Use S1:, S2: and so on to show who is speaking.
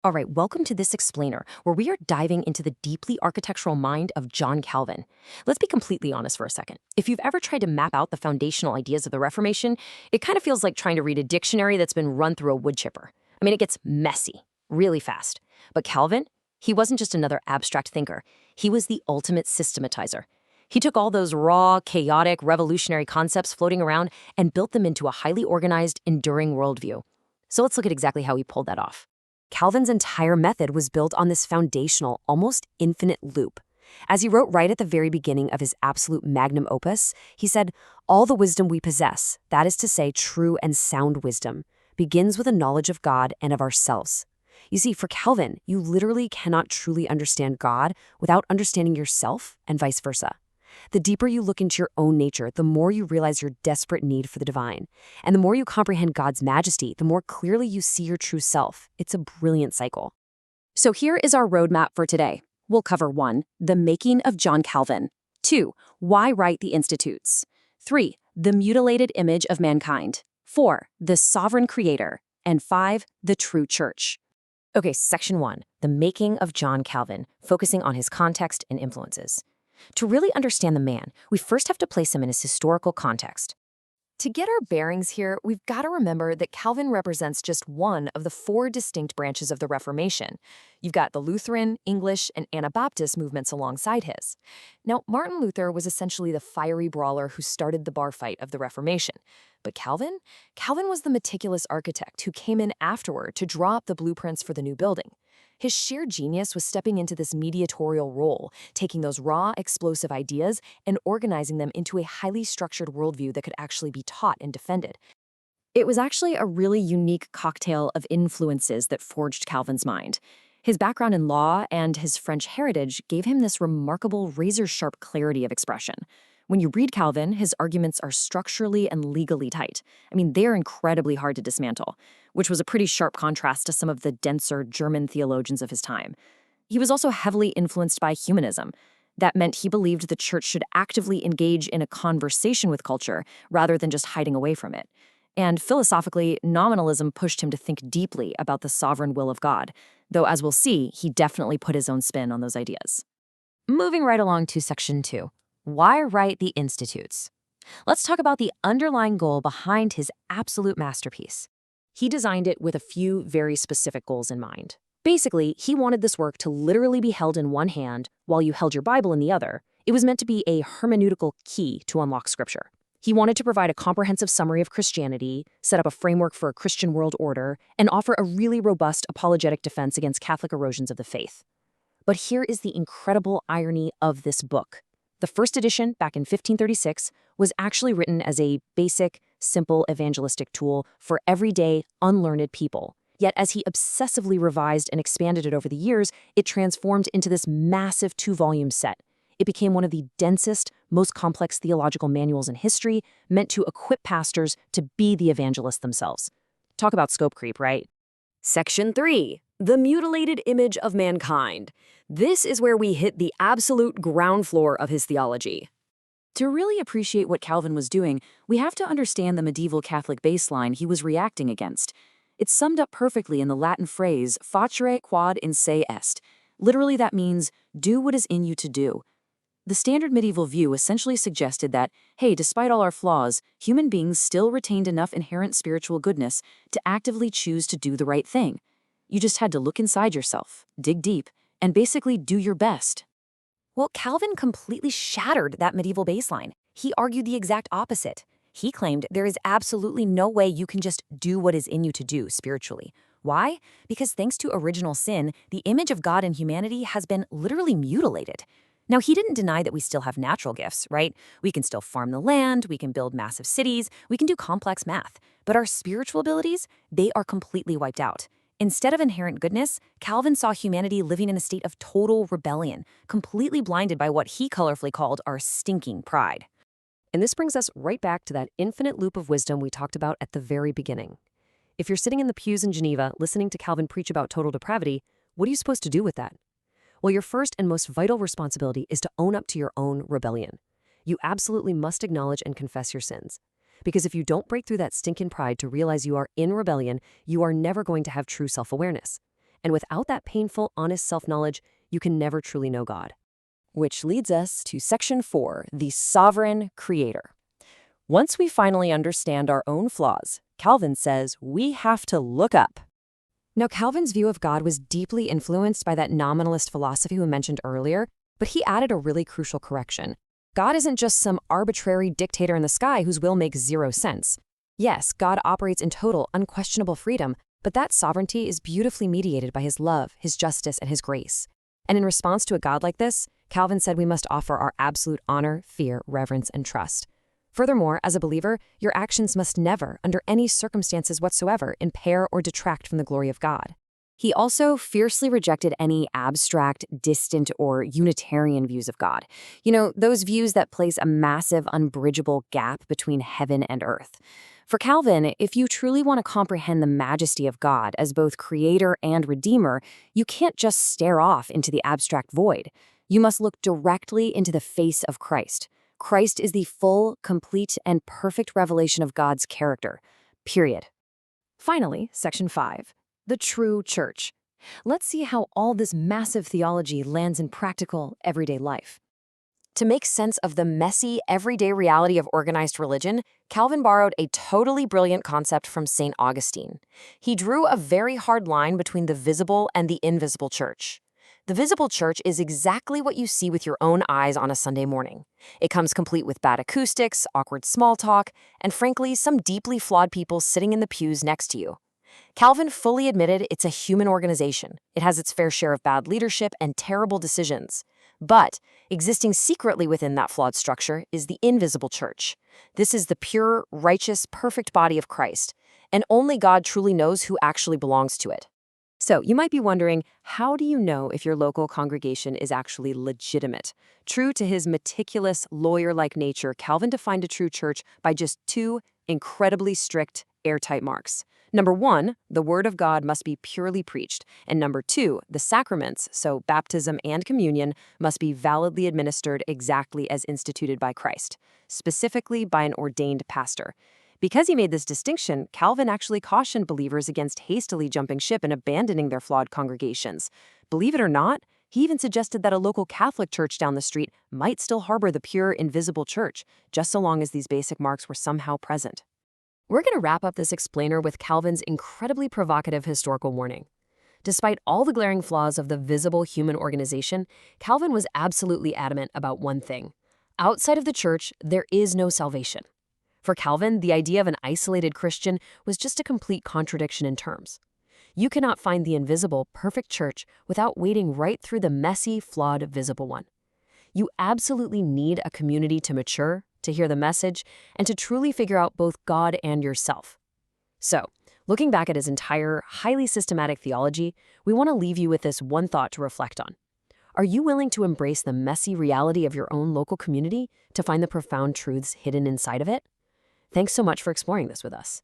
S1: All right, welcome to this explainer, where we are diving into the deeply architectural mind of John Calvin. Let's be completely honest for a second. If you've ever tried to map out the foundational ideas of the Reformation, it kind of feels like trying to read a dictionary that's been run through a wood chipper. I mean, it gets messy really fast. But Calvin, he wasn't just another abstract thinker. He was the ultimate systematizer. He took all those raw, chaotic, revolutionary concepts floating around and built them into a highly organized, enduring worldview. So let's look at exactly how he pulled that off. Calvin's entire method was built on this foundational, almost infinite loop. As he wrote right at the very beginning of his absolute magnum opus, he said, "All the wisdom we possess, that is to say, true and sound wisdom, begins with a knowledge of God and of ourselves." You see, for Calvin, you literally cannot truly understand God without understanding yourself and vice versa. The deeper you look into your own nature, the more you realize your desperate need for the divine. And the more you comprehend God's majesty, the more clearly you see your true self. It's a brilliant cycle. So here is our roadmap for today. We'll cover 1, the making of John Calvin. 2, why write the Institutes. 3, the mutilated image of mankind. 4, the sovereign creator. And 5, the true church. Okay, section 1, the making of John Calvin, focusing on his context and influences. To really understand the man, we first have to place him in his historical context. To get our bearings here, we've got to remember that Calvin represents just one of the 4 distinct branches of the Reformation. You've got the Lutheran, English, and Anabaptist movements alongside his. Now, Martin Luther was essentially the fiery brawler who started the bar fight of the Reformation. But Calvin was the meticulous architect who came in afterward to draw up the blueprints for the new building. His sheer genius was stepping into this mediatorial role, taking those raw, explosive ideas and organizing them into a highly structured worldview that could actually be taught and defended. It was actually a really unique cocktail of influences that forged Calvin's mind. His background in law and his French heritage gave him this remarkable razor-sharp clarity of expression. When you read Calvin, his arguments are structurally and legally tight. I mean, they're incredibly hard to dismantle, which was a pretty sharp contrast to some of the denser German theologians of his time. He was also heavily influenced by humanism. That meant he believed the church should actively engage in a conversation with culture rather than just hiding away from it. And philosophically, nominalism pushed him to think deeply about the sovereign will of God, though as we'll see, he definitely put his own spin on those ideas. Moving right along to section 2. Why write the Institutes? Let's talk about the underlying goal behind his absolute masterpiece. He designed it with a few very specific goals in mind. Basically, he wanted this work to literally be held in one hand while you held your Bible in the other. It was meant to be a hermeneutical key to unlock Scripture. He wanted to provide a comprehensive summary of Christianity, set up a framework for a Christian world order, and offer a really robust apologetic defense against Catholic erosions of the faith. But here is the incredible irony of this book. The first edition, back in 1536, was actually written as a basic, simple evangelistic tool for everyday, unlearned people. Yet as he obsessively revised and expanded it over the years, it transformed into this massive 2-volume set. It became one of the densest, most complex theological manuals in history, meant to equip pastors to be the evangelists themselves. Talk about scope creep, right? Section 3. The mutilated image of mankind. This is where we hit the absolute ground floor of his theology. To really appreciate what Calvin was doing, we have to understand the medieval Catholic baseline he was reacting against. It's summed up perfectly in the Latin phrase, facere quod in se est. Literally that means, do what is in you to do. The standard medieval view essentially suggested that, hey, despite all our flaws, human beings still retained enough inherent spiritual goodness to actively choose to do the right thing. You just had to look inside yourself, dig deep, and basically do your best. Well, Calvin completely shattered that medieval baseline. He argued the exact opposite. He claimed there is absolutely no way you can just do what is in you to do spiritually. Why? Because thanks to original sin, the image of God in humanity has been literally mutilated. Now, he didn't deny that we still have natural gifts, right? We can still farm the land, we can build massive cities, we can do complex math. But our spiritual abilities, they are completely wiped out. Instead of inherent goodness, Calvin saw humanity living in a state of total rebellion, completely blinded by what he colorfully called our stinking pride. And this brings us right back to that infinite loop of wisdom we talked about at the very beginning. If you're sitting in the pews in Geneva listening to Calvin preach about total depravity, what are you supposed to do with that? Well, your first and most vital responsibility is to own up to your own rebellion. You absolutely must acknowledge and confess your sins. Because if you don't break through that stinking pride to realize you are in rebellion, you are never going to have true self-awareness. And without that painful, honest self-knowledge, you can never truly know God. Which leads us to Section 4, the Sovereign Creator. Once we finally understand our own flaws, Calvin says we have to look up. Now, Calvin's view of God was deeply influenced by that nominalist philosophy we mentioned earlier, but he added a really crucial correction. God isn't just some arbitrary dictator in the sky whose will makes zero sense. Yes, God operates in total, unquestionable freedom, but that sovereignty is beautifully mediated by his love, his justice, and his grace. And in response to a God like this, Calvin said we must offer our absolute honor, fear, reverence, and trust. Furthermore, as a believer, your actions must never, under any circumstances whatsoever, impair or detract from the glory of God. He also fiercely rejected any abstract, distant, or Unitarian views of God. Those views that place a massive, unbridgeable gap between heaven and earth. For Calvin, if you truly want to comprehend the majesty of God as both creator and redeemer, you can't just stare off into the abstract void. You must look directly into the face of Christ. Christ is the full, complete, and perfect revelation of God's character. Period. Finally, Section 5, the true church. Let's see how all this massive theology lands in practical, everyday life. To make sense of the messy, everyday reality of organized religion, Calvin borrowed a totally brilliant concept from St. Augustine. He drew a very hard line between the visible and the invisible church. The visible church is exactly what you see with your own eyes on a Sunday morning. It comes complete with bad acoustics, awkward small talk, and frankly, some deeply flawed people sitting in the pews next to you. Calvin fully admitted it's a human organization. It has its fair share of bad leadership and terrible decisions. But existing secretly within that flawed structure is the invisible church. This is the pure, righteous, perfect body of Christ, and only God truly knows who actually belongs to it. So you might be wondering, how do you know if your local congregation is actually legitimate? True to his meticulous, lawyer-like nature, Calvin defined a true church by just two incredibly strict, airtight marks. Number one, the word of God must be purely preached. And number two, the sacraments, so baptism and communion, must be validly administered exactly as instituted by Christ, specifically by an ordained pastor. Because he made this distinction, Calvin actually cautioned believers against hastily jumping ship and abandoning their flawed congregations. Believe it or not, he even suggested that a local Catholic church down the street might still harbor the pure, invisible church, just so long as these basic marks were somehow present. We're going to wrap up this explainer with Calvin's incredibly provocative historical warning. Despite all the glaring flaws of the visible human organization, Calvin was absolutely adamant about one thing. Outside of the church, there is no salvation. For Calvin, the idea of an isolated Christian was just a complete contradiction in terms. You cannot find the invisible, perfect church without wading right through the messy, flawed, visible one. You absolutely need a community to mature, to hear the message, and to truly figure out both God and yourself. So, looking back at his entire, highly systematic theology, we want to leave you with this one thought to reflect on. Are you willing to embrace the messy reality of your own local community to find the profound truths hidden inside of it? Thanks so much for exploring this with us.